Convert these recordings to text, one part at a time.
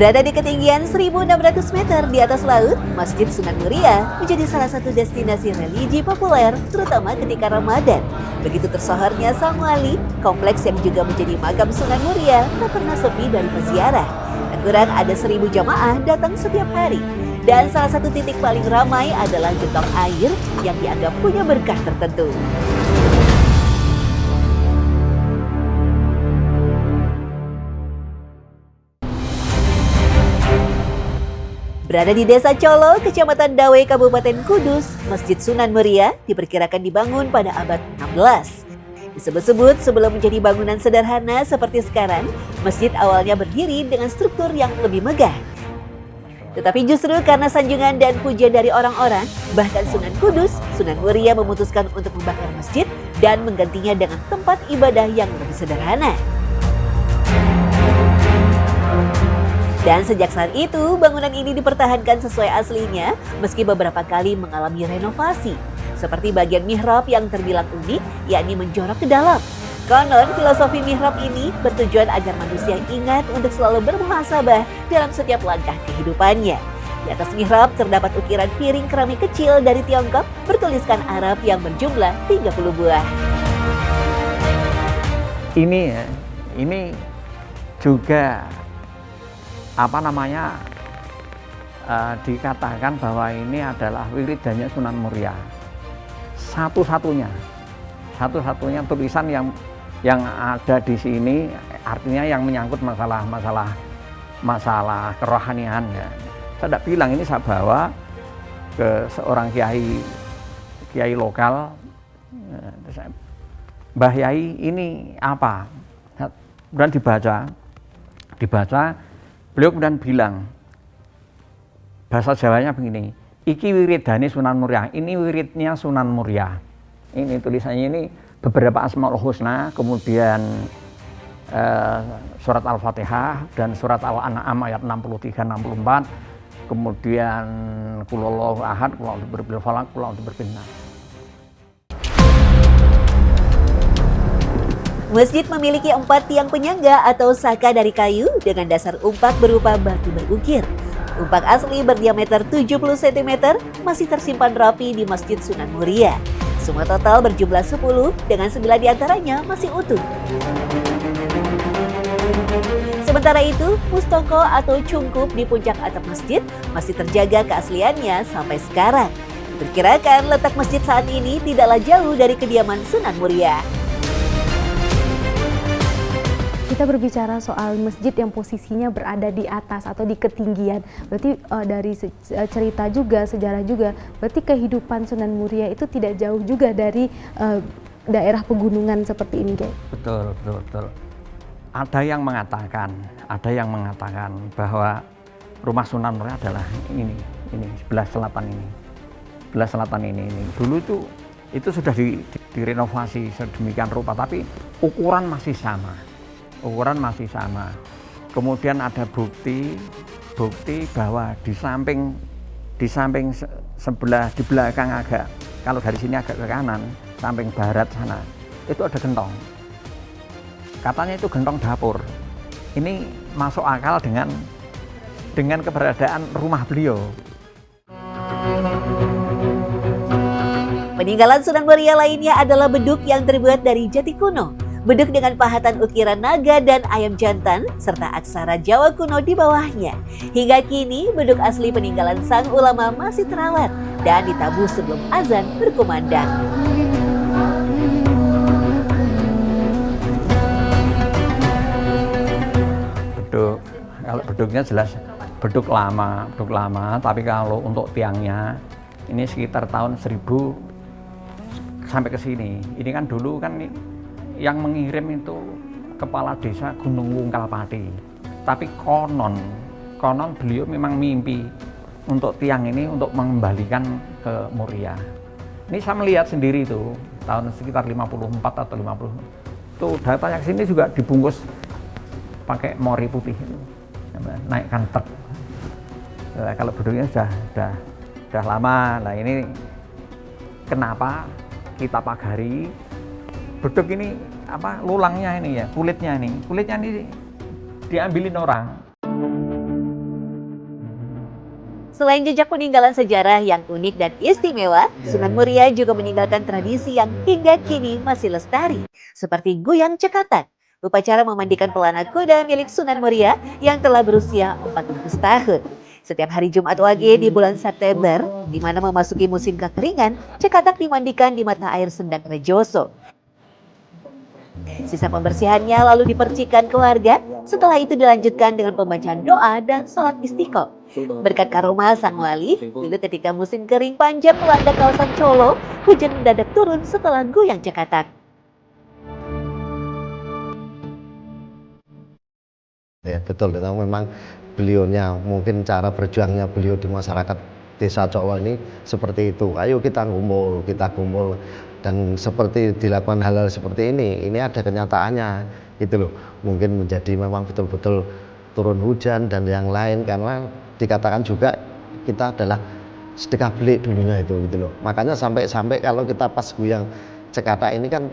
Berada di ketinggian 1.600 meter di atas laut, Masjid Sunan Muria menjadi salah satu destinasi religi populer, terutama ketika Ramadan. Begitu tersohornya Sang Wali, kompleks yang juga menjadi makam Sunan Muria tak pernah sepi dari peziarah. Tak kurang ada 1.000 jamaah datang setiap hari. Dan salah satu titik paling ramai adalah gentong air yang dianggap punya berkah tertentu. Berada di Desa Colo, Kecamatan Dawe, Kabupaten Kudus, Masjid Sunan Muria diperkirakan dibangun pada abad 16. Disebut-sebut sebelum menjadi bangunan sederhana seperti sekarang, masjid awalnya berdiri dengan struktur yang lebih megah. Tetapi justru karena sanjungan dan pujian dari orang-orang, bahkan Sunan Kudus, Sunan Muria memutuskan untuk membakar masjid dan menggantinya dengan tempat ibadah yang lebih sederhana. Dan sejak saat itu, bangunan ini dipertahankan sesuai aslinya meski beberapa kali mengalami renovasi. Seperti bagian mihrab yang terbilang unik, yakni menjorok ke dalam. Konon, filosofi mihrab ini bertujuan agar manusia ingat untuk selalu bermuhasabah dalam setiap langkah kehidupannya. Di atas mihrab terdapat ukiran piring keramik kecil dari Tiongkok bertuliskan Arab yang berjumlah 30 buah. Ini juga dikatakan bahwa ini adalah wiridannya Sunan Muria. Satu-satunya tulisan yang ada di sini, artinya yang menyangkut masalah kerohanian ya. Saya tidak bilang ini saya bawa ke seorang kiai lokal. Mbah Yai ini apa? Kemudian dibaca. Beliau kemudian bilang, bahasa Jawanya begini, iki wiridane Sunan Muria, ini wiridnya Sunan Muria. Ini tulisannya ini beberapa Asmaul Husna, kemudian surat Al-Fatihah dan surat Al-An'am ayat 63-64, kemudian Qul Huwallahu Ahad, Qul a'udzu birabbil falaq, Qul a'udzu birabbin nas. Masjid memiliki 4 tiang penyangga atau saka dari kayu dengan dasar umpak berupa batu berukir. Umpak asli berdiameter 70 cm masih tersimpan rapi di Masjid Sunan Muria. Semua total berjumlah 10 dengan 9 diantaranya masih utuh. Sementara itu, mustoko atau cungkup di puncak atap masjid masih terjaga keasliannya sampai sekarang. Diperkirakan letak masjid saat ini tidaklah jauh dari kediaman Sunan Muria. Kita berbicara soal masjid yang posisinya berada di atas atau di ketinggian. Berarti dari cerita juga, sejarah juga, berarti kehidupan Sunan Muria itu tidak jauh juga dari daerah pegunungan seperti ini, Kiai. Betul. Ada yang mengatakan bahwa rumah Sunan Muria adalah ini sebelah selatan ini. Dulu itu sudah direnovasi sedemikian rupa, tapi ukuran masih sama. Kemudian ada bukti bahwa di samping sebelah di belakang agak, kalau dari sini agak ke kanan, samping barat sana, itu ada gentong. Katanya itu gentong dapur. Ini masuk akal dengan keberadaan rumah beliau. Peninggalan Sunan Muria lainnya adalah beduk yang terbuat dari jati kuno. Beduk dengan pahatan ukiran naga dan ayam jantan, serta aksara Jawa kuno di bawahnya. Hingga kini, beduk asli peninggalan sang ulama masih terawat dan ditabuh sebelum azan berkumandang. Kalau beduknya jelas beduk lama, tapi kalau untuk tiangnya, ini sekitar tahun 1000 sampai ke sini. Ini kan dulu kan yang mengirim itu kepala desa Gunung Wungkalpati. Tapi konon beliau memang mimpi untuk tiang ini untuk mengembalikan ke Muria. Ini saya melihat sendiri itu tahun sekitar 54 atau 50. Itu datanya ke sini juga dibungkus pakai mori putih itu. Naikkan truk. Kalau beduknya sudah lama. Nah, ini kenapa kita pagari beduk ini kulitnya ini diambilin orang. Selain jejak peninggalan sejarah yang unik dan istimewa, Sunan Muria juga meninggalkan tradisi yang hingga kini masih lestari, seperti Guyang Cekatan, upacara memandikan pelana kuda milik Sunan Muria yang telah berusia 14 tahun. Setiap hari Jumat Wage di bulan September, di mana memasuki musim kekeringan, Cekatak dimandikan di mata air Sendang Rejoso. Sisa pembersihannya lalu dipercikan ke warga, setelah itu dilanjutkan dengan pembacaan doa dan sholat istiqo. Berkat karomah sang wali, dulu ketika musim kering panjang melanda kawasan Colo, hujan mendadak turun setelah Guyang Cekatak. Ya betul, itu memang beliaunya, mungkin cara berjuangnya beliau di masyarakat desa Colo ini seperti itu. Ayo kita kumpul, dan seperti dilakukan hal-hal seperti ini ada kenyataannya gitu loh. Mungkin menjadi memang betul-betul turun hujan dan yang lain, karena dikatakan juga kita adalah sedekah belik dulunya itu gitu loh. Makanya sampai kalau kita pas Guyang Cekatak ini kan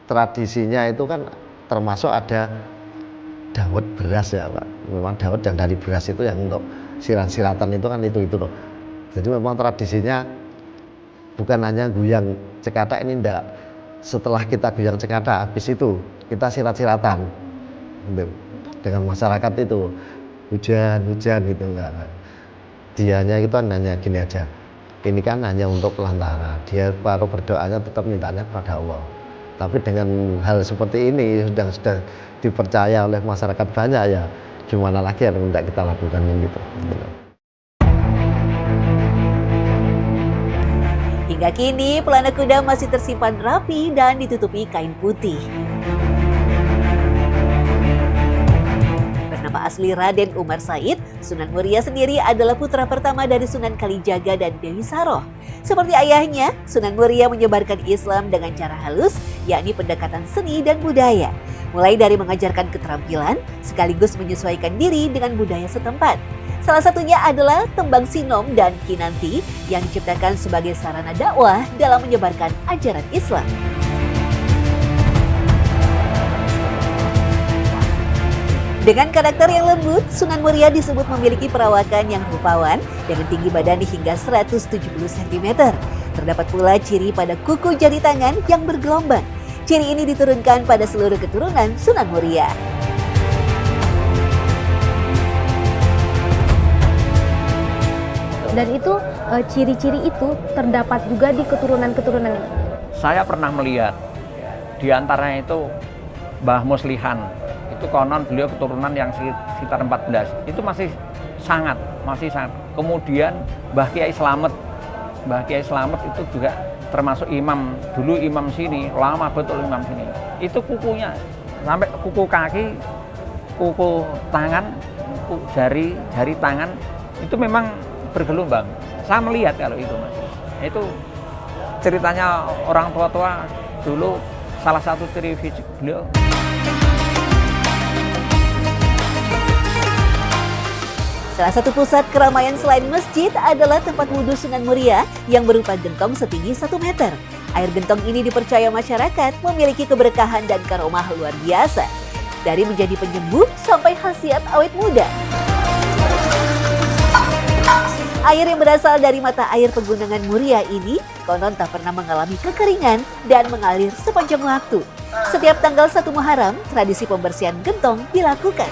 tradisinya itu kan termasuk ada dawet beras ya Pak. Memang dawet yang dari beras itu yang untuk sirat-siratan itu kan itu loh. Jadi memang tradisinya bukan hanya Guyang Cekatak ini enggak. Setelah kita Guyang Cekatak, habis itu kita sirat-siratan gitu, dengan masyarakat itu. Hujan gitu enggak. Dianya itu kan hanya gini aja. Ini kan hanya untuk pelantara. Dia baru berdoanya tetap mintanya kepada Allah. Tapi dengan hal seperti ini sudah dipercaya oleh masyarakat banyak, ya gimana lagi yang tidak kita lakukan gitu. Hingga kini, pelana kuda masih tersimpan rapi dan ditutupi kain putih. Bernama asli Raden Umar Said, Sunan Muria sendiri adalah putra pertama dari Sunan Kalijaga dan Dewi Saroh. Seperti ayahnya, Sunan Muria menyebarkan Islam dengan cara halus, yakni pendekatan seni dan budaya. Mulai dari mengajarkan keterampilan, sekaligus menyesuaikan diri dengan budaya setempat. Salah satunya adalah tembang sinom dan kinanti yang diciptakan sebagai sarana dakwah dalam menyebarkan ajaran Islam. Dengan karakter yang lembut, Sunan Muria disebut memiliki perawakan yang rupawan dengan tinggi badan hingga 170 cm. Terdapat pula ciri pada kuku jari tangan yang bergelombang. Ciri ini diturunkan pada seluruh keturunan Sunan Muria. Dan itu ciri-ciri itu terdapat juga di keturunan-keturunan ini. Saya pernah melihat di antaranya itu Mbah Muslihan. Itu konon beliau keturunan yang sekitar 14. Itu masih sangat. Kemudian Mbah Kiai Slamet itu juga termasuk imam, dulu imam sini, lama betul imam sini. Itu kukunya sampai kuku kaki, kuku tangan, jari tangan itu memang bergelombang. Saya melihat kalau itu Mas. Itu ceritanya orang tua-tua dulu, salah satu ciri fisik beliau. Salah satu pusat keramaian selain masjid adalah tempat wudhu Sunan Muria yang berupa gentong setinggi 1 meter. Air gentong ini dipercaya masyarakat memiliki keberkahan dan karomah luar biasa. Dari menjadi penyembuh sampai khasiat awet muda. Air yang berasal dari mata air pegunungan Muria ini konon tak pernah mengalami kekeringan dan mengalir sepanjang waktu. Setiap tanggal 1 Muharram, tradisi pembersihan gentong dilakukan.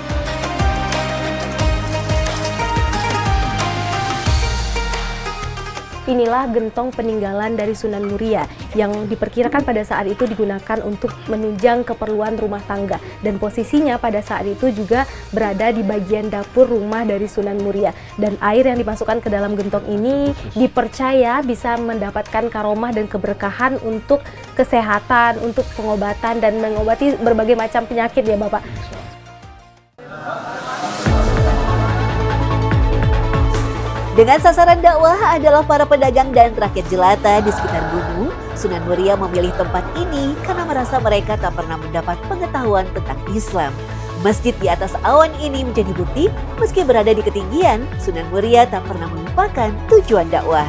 Inilah gentong peninggalan dari Sunan Muria yang diperkirakan pada saat itu digunakan untuk menunjang keperluan rumah tangga, dan posisinya pada saat itu juga berada di bagian dapur rumah dari Sunan Muria, dan air yang dimasukkan ke dalam gentong ini dipercaya bisa mendapatkan karomah dan keberkahan untuk kesehatan, untuk pengobatan dan mengobati berbagai macam penyakit ya Bapak. Dengan sasaran dakwah adalah para pedagang dan rakyat jelata di sekitar gunung, Sunan Muria memilih tempat ini karena merasa mereka tak pernah mendapat pengetahuan tentang Islam. Masjid di atas awan ini menjadi bukti, meski berada di ketinggian, Sunan Muria tak pernah melupakan tujuan dakwah.